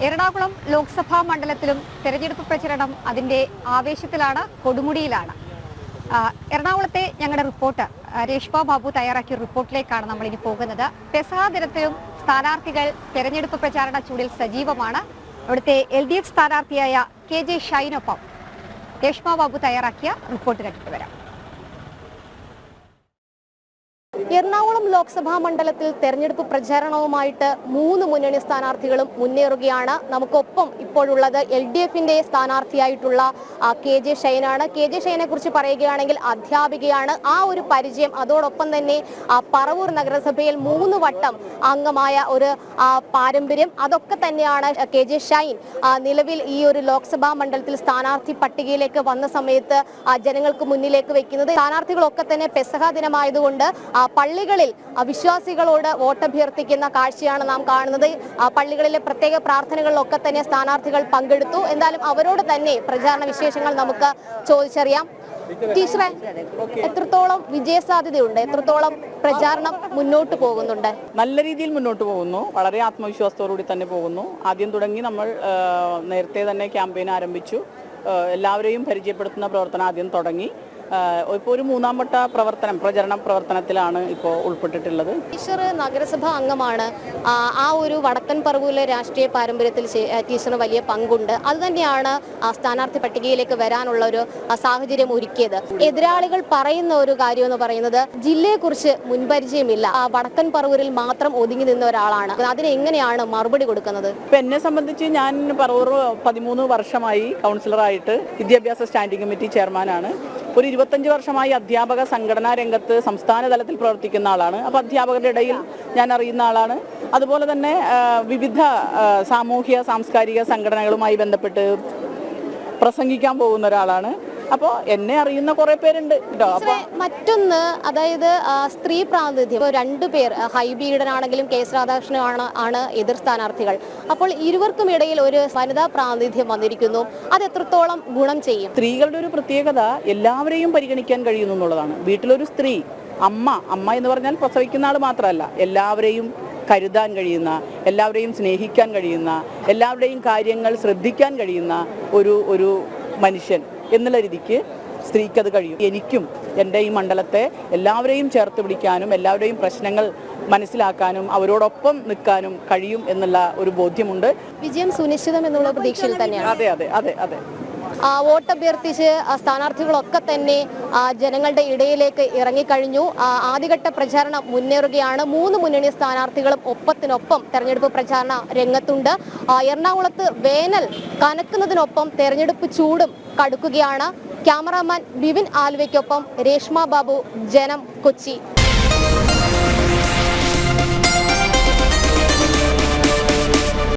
എറണാകുളം ലോക്സഭാ മണ്ഡലത്തിലും തെരഞ്ഞെടുപ്പ് പ്രചരണം അതിന്റെ ആവേശത്തിലാണ്, കൊടുമുടിയിലാണ്. എറണാകുളത്തെ ഞങ്ങളുടെ റിപ്പോർട്ടർ രേഷ്മ ബാബു തയ്യാറാക്കിയ റിപ്പോർട്ടിലേക്കാണ് നമ്മൾ ഇനി പോകുന്നത്. പെസഹ ദിനത്തിലും സ്ഥാനാർത്ഥികൾ തെരഞ്ഞെടുപ്പ് പ്രചാരണ ചൂടിൽ സജീവമാണ്. അവിടുത്തെ LDF സ്ഥാനാർത്ഥിയായ KJ ഷൈനൊപ്പം രേഷ്മ ബാബു തയ്യാറാക്കിയ റിപ്പോർട്ടിലേക്ക് വരാം. എറണാകുളം ലോക്സഭാ മണ്ഡലത്തിൽ തെരഞ്ഞെടുപ്പ് പ്രചാരണവുമായിട്ട് 3 മുന്നണി സ്ഥാനാർത്ഥികളും മുന്നേറുകയാണ്. നമുക്കൊപ്പം ഇപ്പോഴുള്ളത് LDFന്റെ സ്ഥാനാർത്ഥിയായിട്ടുള്ള KJ ഷൈനാണ്. KJ ഷൈനെ കുറിച്ച് പറയുകയാണെങ്കിൽ അധ്യാപികയാണ്. ആ ഒരു പരിചയം, അതോടൊപ്പം തന്നെ പറവൂർ നഗരസഭയിൽ 3 വട്ടം അംഗമായ ഒരു പാരമ്പര്യം, അതൊക്കെ തന്നെയാണ് KJ ഷൈൻ നിലവിൽ ഈ ഒരു ലോക്സഭാ മണ്ഡലത്തിൽ സ്ഥാനാർത്ഥി പട്ടികയിലേക്ക് വന്ന സമയത്ത് ജനങ്ങൾക്ക് മുന്നിലേക്ക് വെക്കുന്നത്. സ്ഥാനാർത്ഥികളൊക്കെ തന്നെ പെസഹ ദിനമായതുകൊണ്ട് പള്ളികളിൽ വിശ്വാസികളോട് വോട്ടഭ്യർത്ഥിക്കുന്ന കാഴ്ചയാണ് നാം കാണുന്നത്. പള്ളികളിലെ പ്രത്യേക പ്രാർത്ഥനകളിലൊക്കെ തന്നെ സ്ഥാനാർത്ഥികൾ പങ്കെടുത്തു. എന്തായാലും അവരോട് തന്നെ പ്രചാരണ വിശേഷങ്ങൾ നമുക്ക് ചോദിച്ചറിയാം. ടീച്ചറെ, എത്രത്തോളം വിജയസാധ്യതയുണ്ട്? എത്രത്തോളം പ്രചാരണം മുന്നോട്ട് പോകുന്നുണ്ട്? നല്ല രീതിയിൽ മുന്നോട്ട് പോകുന്നു. വളരെ ആത്മവിശ്വാസത്തോടുകൂടി തന്നെ പോകുന്നു. ആദ്യം തുടങ്ങി നമ്മൾ നേരത്തെ തന്നെ ക്യാമ്പയിൻ ആരംഭിച്ചു. എല്ലാവരെയും പരിചയപ്പെടുത്തുന്ന പ്രവർത്തനം ആദ്യം തുടങ്ങി. ഇപ്പോൾ ഒരു 3-ാം വട്ട പ്രചരണ പ്രവർത്തനത്തിലാണ് ഇപ്പോൾ ഉൾപ്പെട്ടിട്ടുള്ളത്. ടീച്ചർ നഗരസഭാ അംഗമാണ്. ആ ഒരു വടക്കൻ പറവൂരിലെ രാഷ്ട്രീയ പാരമ്പര്യത്തിൽ ടീച്ചറിന് വലിയ പങ്കുണ്ട്. അതുതന്നെയാണ് സ്ഥാനാർത്ഥി പട്ടികയിലേക്ക് വരാനുള്ള ഒരു സാഹചര്യം ഒരുക്കിയത്. എതിരാളികൾ പറയുന്ന ഒരു കാര്യം എന്ന് പറയുന്നത് ജില്ലയെക്കുറിച്ച് മുൻപരിചയമില്ല, വടക്കൻ പറവൂരിൽ മാത്രം ഒതുങ്ങി നിന്ന ഒരാളാണ്. അതിന് എങ്ങനെയാണ് മറുപടി കൊടുക്കുന്നത്? ഇപ്പം എന്നെ സംബന്ധിച്ച് ഞാൻ പറവൂർ 13 വർഷമായി കൗൺസിലറായിട്ട് വിദ്യാഭ്യാസ സ്റ്റാൻഡിംഗ് കമ്മിറ്റി ചെയർമാനാണ്. ഒരു 25 വർഷമായി അധ്യാപക സംഘടനാ രംഗത്ത് സംസ്ഥാന തലത്തിൽ പ്രവർത്തിക്കുന്ന ആളാണ്. അപ്പോൾ അധ്യാപകരുടെ ഇടയിൽ ഞാൻ അറിയുന്ന ആളാണ്. അതുപോലെ തന്നെ വിവിധ സാമൂഹ്യ സാംസ്കാരിക സംഘടനകളുമായി ബന്ധപ്പെട്ട് പ്രസംഗിക്കാൻ പോകുന്ന ഒരാളാണ്. അപ്പോൾ എന്നെ അറിയുന്ന കുറെ പേരുണ്ട് കേട്ടോ. അപ്പൊ മറ്റൊന്ന്, അതായത് സ്ത്രീ പ്രാതിനിധ്യം. 2 പേർ, ഹൈബി ഈഡനാണെങ്കിലും KS രാധാകൃഷ്ണനാണ് എതിർ സ്ഥാനാർത്ഥികൾ. അപ്പോൾ ഇരുവർക്കും ഇടയിൽ ഒരു വനിതാ പ്രാതിനിധ്യം വന്നിരിക്കുന്നു. അത് എത്രത്തോളം ഗുണം ചെയ്യും? സ്ത്രീകളുടെ ഒരു പ്രത്യേകത എല്ലാവരെയും പരിഗണിക്കാൻ കഴിയുന്നു എന്നുള്ളതാണ്. വീട്ടിലൊരു സ്ത്രീ, അമ്മ എന്ന് പറഞ്ഞാൽ പ്രസവിക്കുന്ന ആൾ മാത്രമല്ല, എല്ലാവരെയും കരുതാൻ കഴിയുന്ന, എല്ലാവരെയും സ്നേഹിക്കാൻ കഴിയുന്ന, എല്ലാവരുടെയും കാര്യങ്ങൾ ശ്രദ്ധിക്കാൻ കഴിയുന്ന ഒരു മനുഷ്യൻ എന്നുള്ള രീതിക്ക് സ്ത്രീക്കത് കഴിയും. എനിക്കും എൻ്റെ ഈ മണ്ഡലത്തെ എല്ലാവരെയും ചേർത്ത് പിടിക്കാനും എല്ലാവരുടെയും പ്രശ്നങ്ങൾ മനസ്സിലാക്കാനും അവരോടൊപ്പം നിൽക്കാനും കഴിയും എന്നുള്ള ഒരു ബോധ്യമുണ്ട്. വിജയം സുനിശ്ചിതം എന്നുള്ള പ്രതീക്ഷയിൽ തന്നെയാണ്. അതെ അതെ അതെ അതെ വോട്ടഭ്യർത്ഥിച്ച് സ്ഥാനാർത്ഥികളൊക്കെ തന്നെ ജനങ്ങളുടെ ഇടയിലേക്ക് ഇറങ്ങിക്കഴിഞ്ഞു. ആദ്യഘട്ട പ്രചാരണം മുന്നേറുകയാണ്. 3 മുന്നണി സ്ഥാനാർത്ഥികളും ഒപ്പത്തിനൊപ്പം തെരഞ്ഞെടുപ്പ് പ്രചാരണ രംഗത്തുണ്ട്. എറണാകുളത്ത് വേനൽ കനക്കുന്നതിനൊപ്പം തെരഞ്ഞെടുപ്പ് ചൂടും കടുക്കുകയാണ്. ക്യാമറാമാൻ ബിബിൻ ആലുവയ്ക്കൊപ്പം രേഷ്മ ബാബു, ജനം, കൊച്ചി.